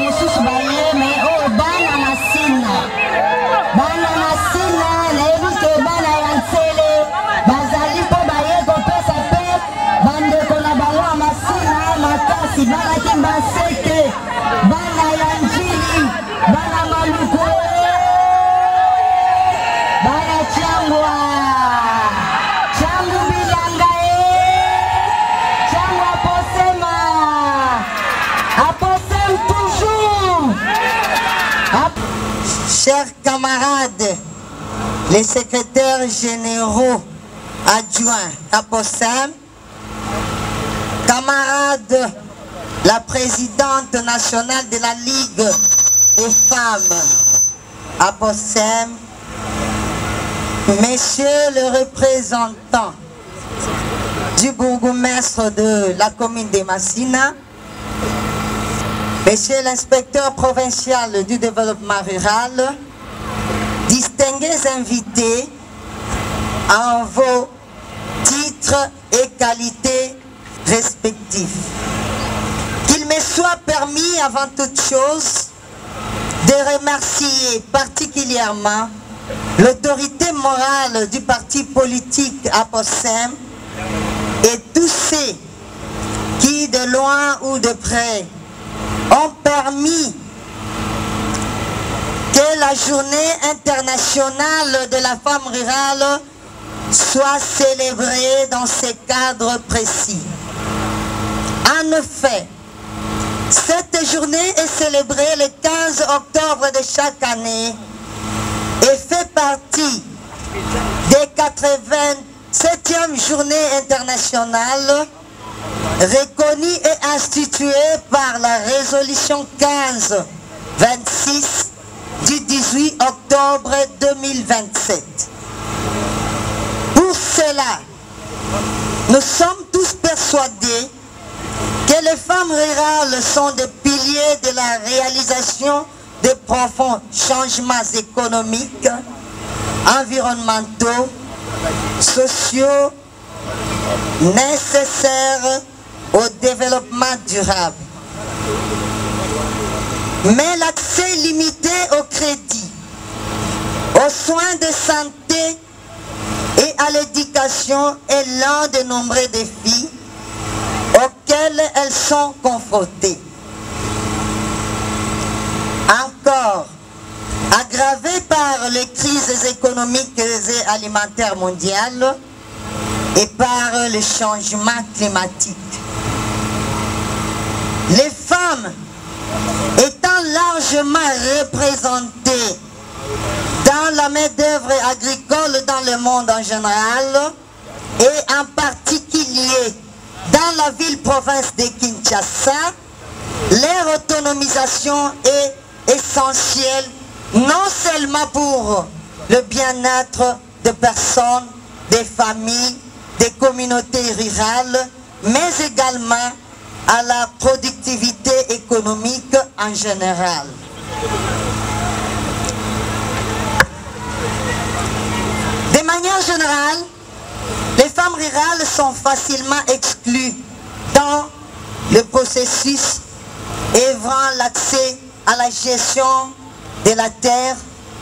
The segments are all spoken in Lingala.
mosusu baye me o bana na sina nayebi ke bana ya ntsele bazali mpo baye kopesa mpe bandeko na bango ya masina makasi bana kimba seke bana ya njili bana maluku bana changwa changu bilanga changu aposema aposem toujours. Chers camarades, les secrétaires généraux adjoints Aposem, camarades, la présidente nationale de la Ligue des femmes Aposem, messieurs le représentant du bourgmestre de la commune de Massina, monsieur l'inspecteur provincial du développement rural, distingués invités en vos titres et qualités respectifs. Qu'il me soit permis avant toute chose de remercier particulièrement l'autorité morale du parti politique Aposem et tous ceux qui, de loin ou de près, ont permis que la journée internationale de la femme rurale soit célébrée dans ces cadres précis. En effet, cette journée est célébrée le 15 octobre de chaque année et fait partie des 87e journée internationale reconnue et instituée par la résolution 1526 du 18 octobre 2027. Pour cela, nous sommes tous persuadés que les femmes rurales sont des piliers de la réalisation de profonds changements économiques, environnementaux, sociaux, nécessaires au développement durable. Mais l'accès limité au crédit, aux soins de santé et à l'éducation est l'un des nombreux défis auxquels elles sont confrontées. Encore aggravées par les crises économiques et alimentaires mondiales et par le changement climatique. Les femmes étant largement représentées dans la main-d'œuvre agricole dans le monde en général et en particulier dans la ville-province de Kinshasa, leur autonomisation est essentielle non seulement pour le bien-être des personnes, des familles, des communautés rurales, mais également à la productivité économique en général. De manière générale, les femmes rurales sont facilement exclues dans le processus œuvrant l'accès à la gestion de la terre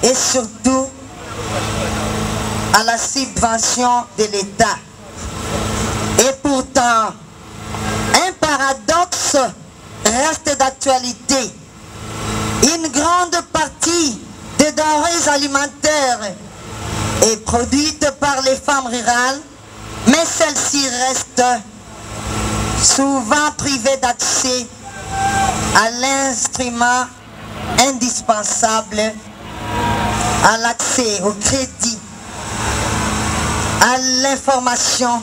et surtout à la subvention de l'État. Et pourtant, un paradoxe reste d'actualité. Une grande partie des denrées alimentaires est produite par les femmes rurales, mais celles-ci restent souvent privées d'accès à l'instrument indispensable, à l'accès au crédit, à l'information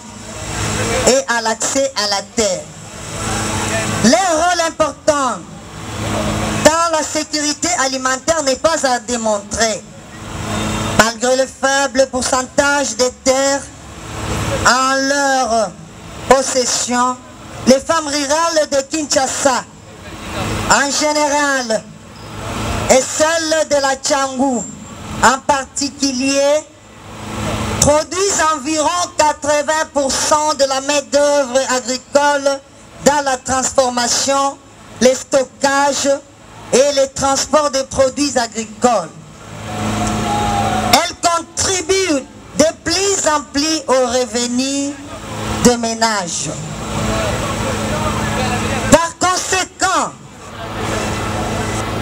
et à l'accès à la terre. Leur rôle important dans la sécurité alimentaire n'est pas à démontrer. Malgré le faible pourcentage des terres en leur possession, les femmes rurales de Kinshasa, en général, et celles de la Tchangou, en particulier, produisent environ 80% de la main-d'œuvre agricole dans la transformation, le stockage et le transport des produits agricoles. Elle contribue de plus en plus aux revenus des ménages. Par conséquent,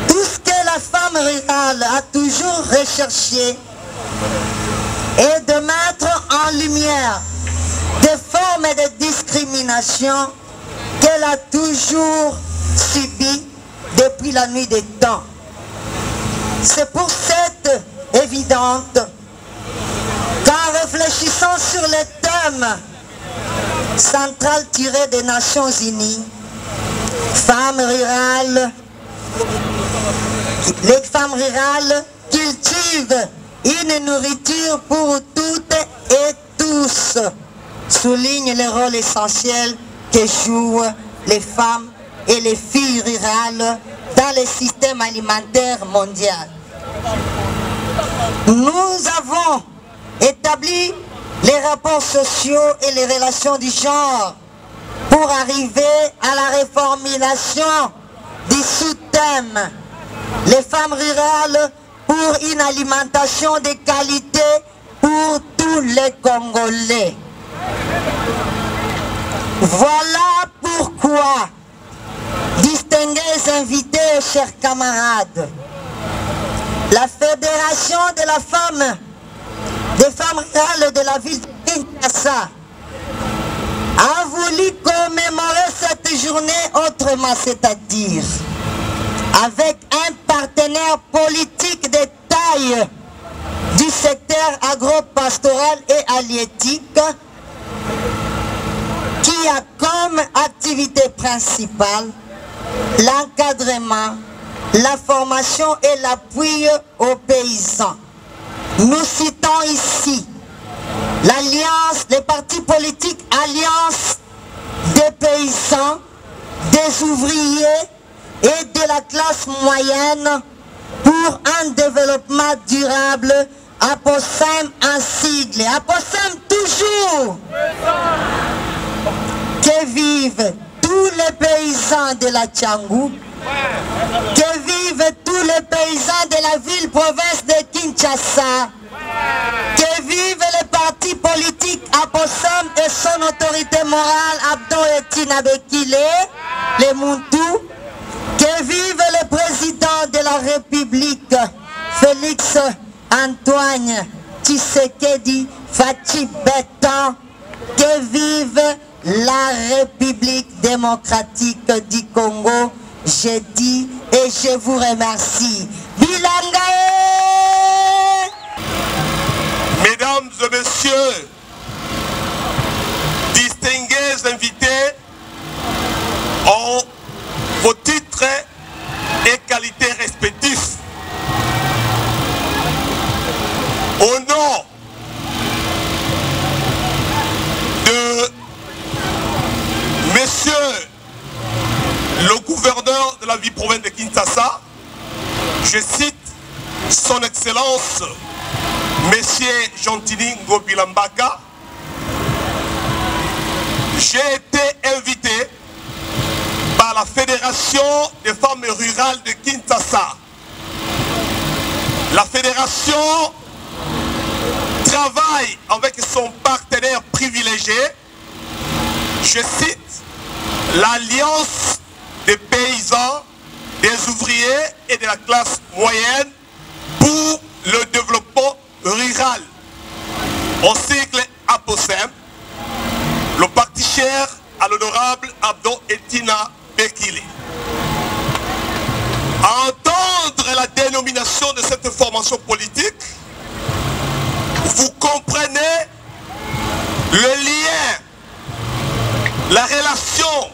tout ce que la femme rurale a toujours recherché est de mettre en lumière des formes de discrimination qu'elle a toujours subies depuis la nuit des temps. C'est pour cette évidente qu'en réfléchissant sur le thème central tiré des Nations Unies, femmes rurales, les femmes rurales cultivent une nourriture pour toutes et tous, souligne le rôle essentiel que jouent les femmes et les filles rurales dans le système alimentaire mondial. Nous avons établi les rapports sociaux et les relations du genre pour arriver à la reformulation du sous-thème « Les femmes rurales pour une alimentation de qualité pour tous les Congolais ». Voilà pourquoi, distingués invités et chers camarades, la Fédération de la femme, des femmes rurales de la ville de Kinshasa a voulu commémorer cette journée autrement, c'est-à-dire avec un partenaire politique de taille du secteur agro-pastoral et halieutique qui a comme activité principale l'encadrement, la formation et l'appui aux paysans. Nous citons ici l'alliance, les partis politiques Alliance des paysans, des ouvriers et de la classe moyenne pour un développement durable, APOSEM en sigle. APOSEM toujours. Que vivent tous les paysans de la Tchangou, que vivent tous les paysans de la ville-province de Kinshasa, que vivent les partis politiques APOSEM et son autorité morale Abdon Etina Bekile, les Muntu, que vive le président de la République, Félix Antoine Tshisekedi Fachi Beton, que vive la République démocratique du Congo. Je dis et je vous remercie. Bilangae! Mesdames et messieurs, distingués invités, en vos titres et qualités respectifs, au nom de Monsieur le gouverneur de la ville-province de Kinshasa, je cite son Excellence Monsieur Gentili Ngobilambaka, j'ai été invité par la Fédération des femmes rurales de Kinshasa. La fédération travaille avec son partenaire privilégié, je cite, l'Alliance des paysans, des ouvriers et de la classe moyenne pour le développement rural. En sigle APOSEM, le parti cher à l'honorable Abdon Etina Bekile. À entendre la dénomination de cette formation politique, vous comprenez le lien, la relation,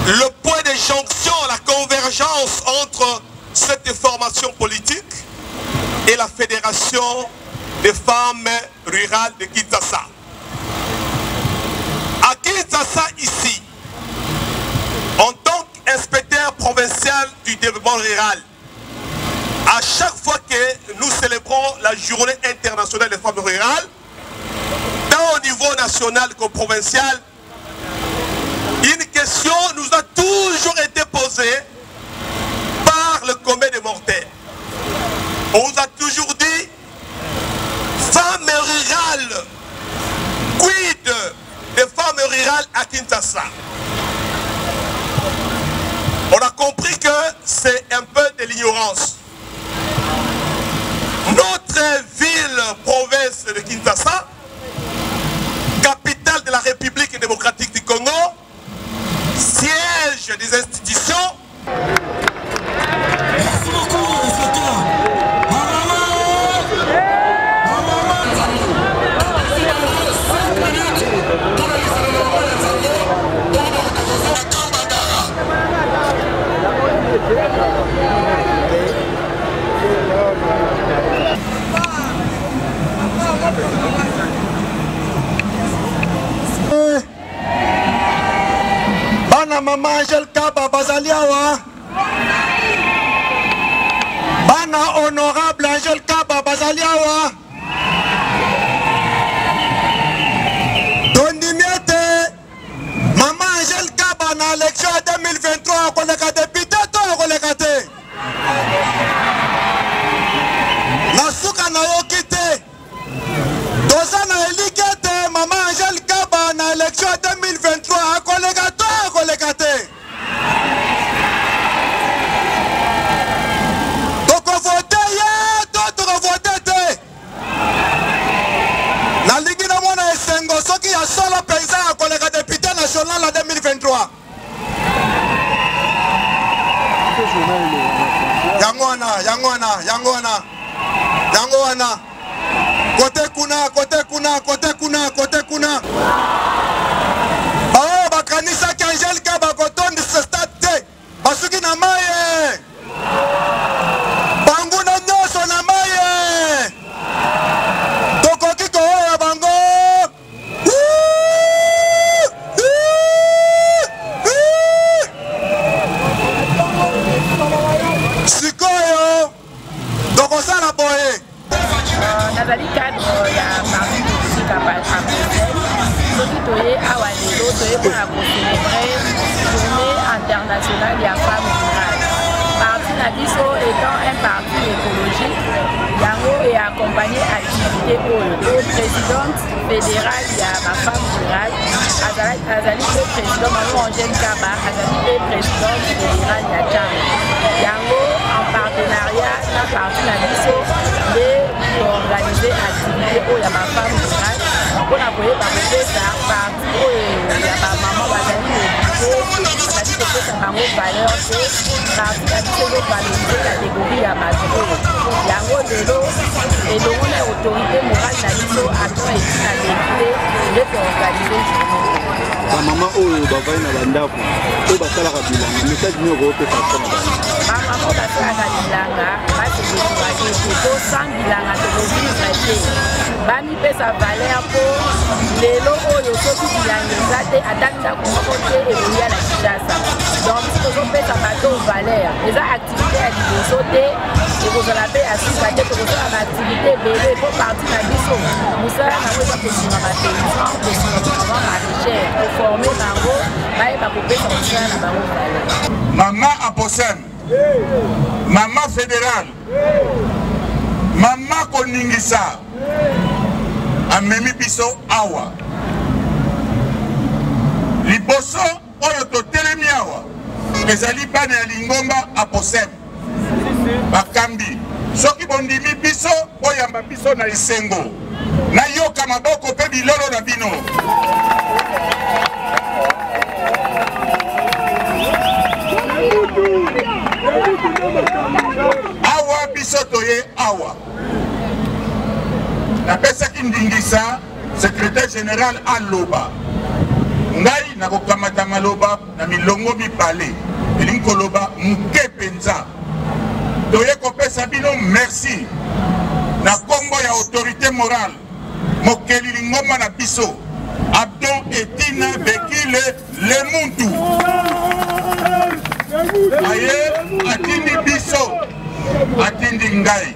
le point de jonction, la convergence entre cette formation politique et la Fédération des femmes rurales de Kinshasa. À Kinshasa, ici, en tant qu'inspecteur provincial du développement rural, à chaque fois que nous célébrons la journée internationale des femmes rurales, tant au niveau national qu'au provincial, une question nous a toujours été posée On vous a toujours dit, femmes rurales, quid des femmes rurales à Kinshasa? On a compris que c'est un peu de l'ignorance. Notre ville, province de Kinshasa, capitale de la République démocratique du Congo, siège des institutions. Merci beaucoup, inspecteur. Bana mama Angel Kaba Bazaliawa. Bana honorable Angel Kaba Bazaliawa. Dondimiete Mama Angel Kaba na élection 2023 koleka député to koleka te. Nasuka na yokite. Dosa na elikete Mama Angel Kaba na élection 2023 koleka to koleka te. Toko vote ye to vote te. La Ligue na mona esengo soki ya solo paysan koleka député national en 2023. Yangwana. Kote kuna. Oh, bakanisa ki Angel Kaba kotondi se stade te. Basuki na maye. Bangu na nyoso na maye. Toko kiko ya bango. Sikoyo. Toko sana boye. Nazali cadre ya parti politique à Bruxelles. Soki toye awa lelo toye pour célébrer journée internationale ya femmes rurales. Parti na biso étant un parti écologique, yango est accompagné activité oyo présidente fédérale ya ma femme rurale, azali pe président Maman Angel Kaba, azali pe présidente fédérale ya Tchamba. Yango en partenariat na parti na biso de organiser activité oyo ya ma femme rurale. On a voulu partir parti ya ba maman bazali bango valeur te parti ya biso ezovalorize catégorie ya bato oyo yango lelo elongo na autorité morale na biso ato etina leki te koorganize bamama oyo bavai na bandako oyo basalaka bilanga message nini okopesa mpo na bango bamama oyo basalaka bilanga basedécourage te to sans bilanga tokovivre te bamipesa valeur mpo lelo oyo soki bilanga eza te ata ndako moko te ekolia na Kinshasa. Donc si tozopesa bato valeur eza activité ya liboso te ekozala mpe ya sika te tokozala baactivité ebele mpo parti na biso mosala nango eza kosunga bapaysan kosunga bamama maraichère koforme bango bayeba kopesa mosala na bango valeur. Mama Aposem, Mama fédérale, Mama koningisa amemi biso awa liboso oyo totelemi awa ezali bana ya Lingomba Aposem bakambi soki bondimi biso oyamba biso na esengo nayoka maboko mpe bilolo na bino. Awa biso toye awa napesaki ndingisa secrétaire général aloba ngai nakokamata maloba na milongo mibale elingi koloba muke penza toye kopesa bino merci na kombo ya autorité morale mokeli Lingomba na biso Abdon Etina Bekile Lemuntu aye atindi biso atindi ngai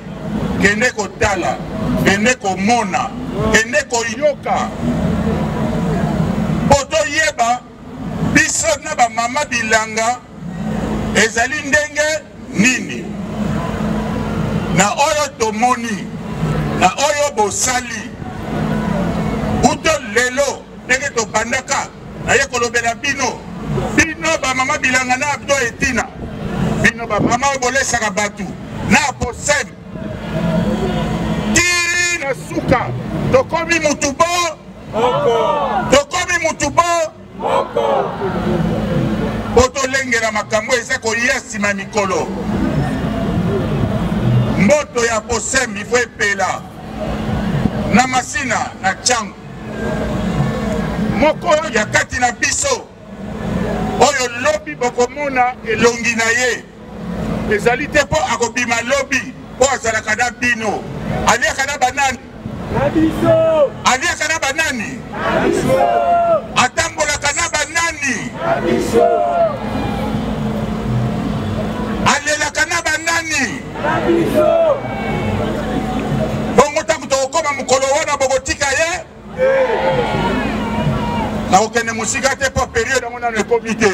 kende kotala kende komona kende koyoka poto yeba biso na bamama bilanga ezali ndenge nini na oyo tomoni na oyo bosali uto lelo ndenge tobandaka naye kolobela bino bamama bilanga na abdo etina bino bamama oyo bolesaka bato na posem ti na suka tokomi mutu bo po tolengela makambo eza koya nsima mikolo mboto ya posem ifo epela na masina na changu moko ya kati na biso oyo lobi bokomona elongi na ye ezali te mpo akobima lobi mpo azalaka na bino aliaka na banani aliaka na banani atambolaka na banani alelaka na banani bongo ntango tokokoma mokolo wana bokotika ye nakokende mosika te mpo periode yango nano ekomi te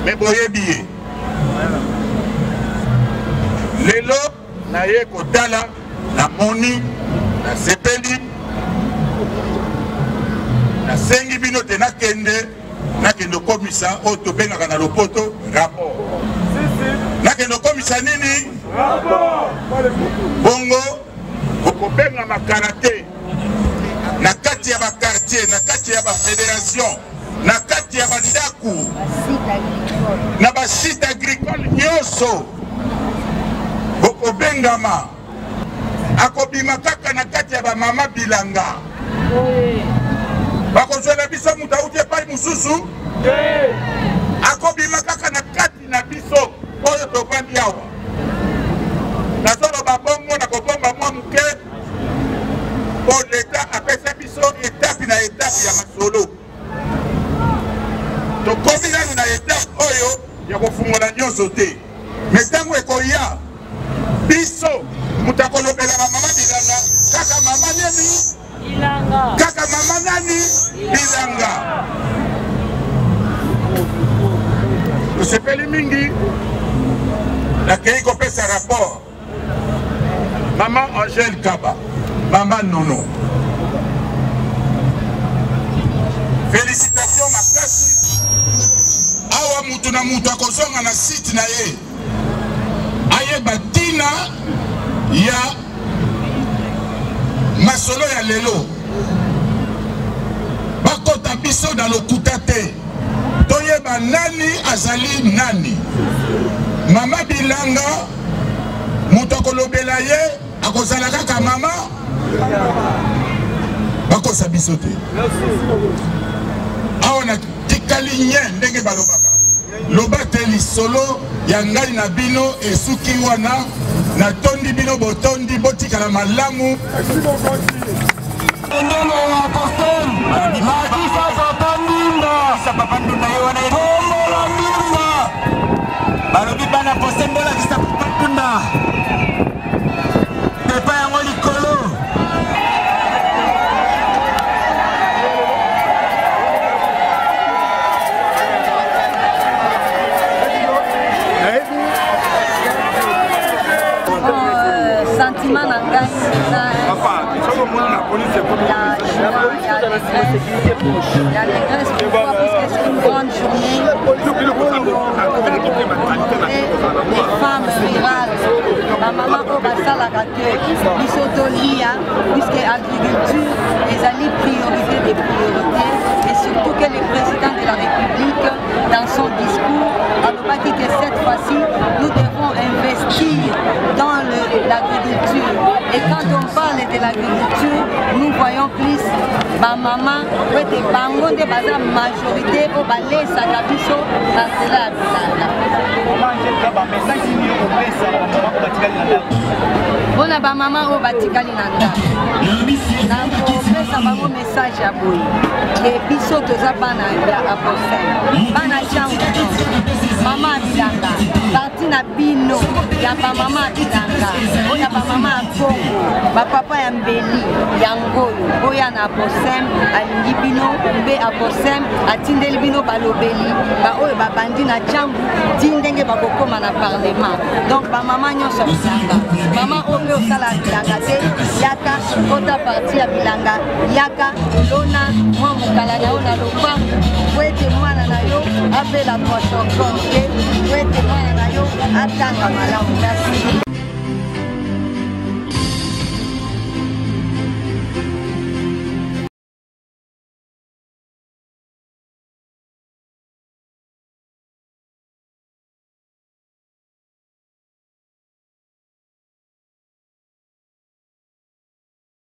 me boyebi ye lelo naye kotala namoni nasepeli nasengi bino te nakende okomisa oyo tobengaka na lopoto rapport nakende okomisa nini bongo okobenga makarate na kati ya bakartier na kati ya bafédération na kati ya bandaku na basite agricole nyonso okobengama akobima kaka na kati ya bamama bilanga bakozwela biso mutu auti epai mosusu akobima kaka na kati na biso oyo tofandi awa nazoloba bongo na kobomba mwa moke po leta apesa biso etape na etape ya masolo tokomi nanu na etape oyo ya kofungola nyonso te me ntango ekoya biso mutu akolobela bamama bilanga kaka mama nani kaka mama nani bilanga tosepeli mingi nakei kopesa rapport mama Angèle Kaba mama Nono félicitations makasi awa mutu na mutu akozonga na site na ye ayeba tina ya masolo ya lelo bakota biso na lokuta te toyeba nani azali nani mama bilanga mutu akolobela ye akozala kaka mama bakosa biso te awa na tikali nye ndenge balobaka loba te lisolo ya ngai na bino esuki wana natondi bino botondi botikala malamu balobi bana pose mbolakisa papatunda pepa yango likolo sentiment na ngai il y a l'allégresse pourquoi parce que c'est une grande journée les femmes rurales la maman oyo basalaka te biso tolia puisque agriculture ezali priorité des priorités et surtout que le président de la République dans son discours alobaki que cette fois-ci nous devons investir dans l'agriculture et quand on parle de l'agriculture nous voyons plus bamama po ete bango nde baza majorité oyo balesaka biso na nzela ya bilanga mpona bamama oyo batikali na ndako nakopesa bango message ya boye ke biso toza bana ya apostele bana jango mama ya bilanga parti na bino ya bamama ya bilanga oyo ya bamama ya kongo bapapa ya mbeli yangoyo oyo ya na aposem alingi bino mpe aposem atindeli bino balobeli baoyo babandi na jango ti ndenge bakoko okoma na parlement. Donc ba mama nyonso ya bilanga. Mama ope osala bilanga te, yaka kota parti ya bilanga, yaka lona mwa mokala na yo na lopango, po ete mwana na yo apela prochocon te, po ete mwana na yo atanga malamu. Merci.